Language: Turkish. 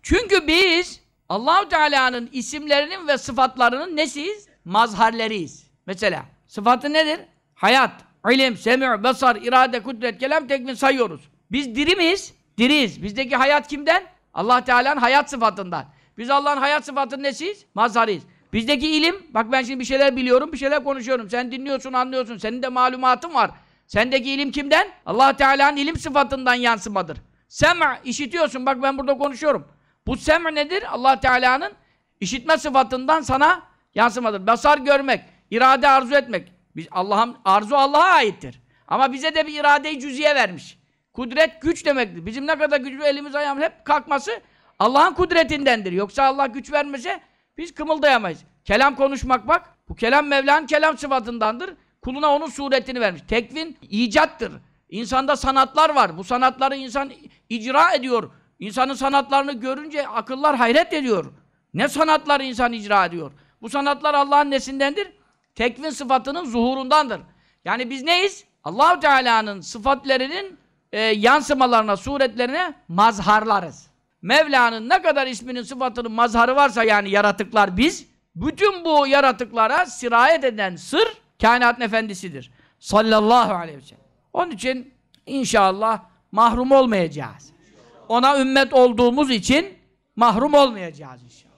Çünkü biz Allah-u Teala'nın isimlerinin ve sıfatlarının nesiyiz? Mazharleriyiz. Mesela sıfatı nedir? Hayat, ilim, sem'i, basar, irade, kudret, kelam, tekvin sayıyoruz. Biz diri miyiz? Diriyiz. Bizdeki hayat kimden? Allah Teala'nın hayat sıfatından. Biz Allah'ın hayat sıfatının nesiyiz? Mazharıyız. Bizdeki ilim, bak ben şimdi bir şeyler biliyorum, bir şeyler konuşuyorum. Sen dinliyorsun, anlıyorsun. Senin de malumatın var. Sendeki ilim kimden? Allah Teala'nın ilim sıfatından yansımadır. Sem' işitiyorsun. Bak ben burada konuşuyorum. Bu sem' nedir? Allah Teala'nın işitme sıfatından sana yansımadır. Basar görmek, irade arzu etmek. Biz Allah'ın arzu Allah'a aittir. Ama bize de bir irade-i cüziye vermiş. Kudret güç demektir. Bizim ne kadar güçlü elimiz ayağımız hep kalkması Allah'ın kudretindendir. Yoksa Allah güç vermese biz kımıldayamayız. Kelam konuşmak bak. Bu kelam Mevla'nın kelam sıfatındandır. Kuluna onun suretini vermiş. Tekvin icattır. İnsanda sanatlar var. Bu sanatları insan icra ediyor. İnsanın sanatlarını görünce akıllar hayret ediyor. Ne sanatları insan icra ediyor? Bu sanatlar Allah'ın nesindendir? Tekvin sıfatının zuhurundandır. Yani biz neyiz? Allah-u Teala'nın sıfatlarının yansımalarına, suretlerine mazharlarız. Mevla'nın ne kadar isminin, sıfatının mazharı varsa yani yaratıklar biz, bütün bu yaratıklara sirayet eden sır kainatın efendisidir. Sallallahu aleyhi ve sellem. Onun için inşallah mahrum olmayacağız. Ona ümmet olduğumuz için mahrum olmayacağız inşallah.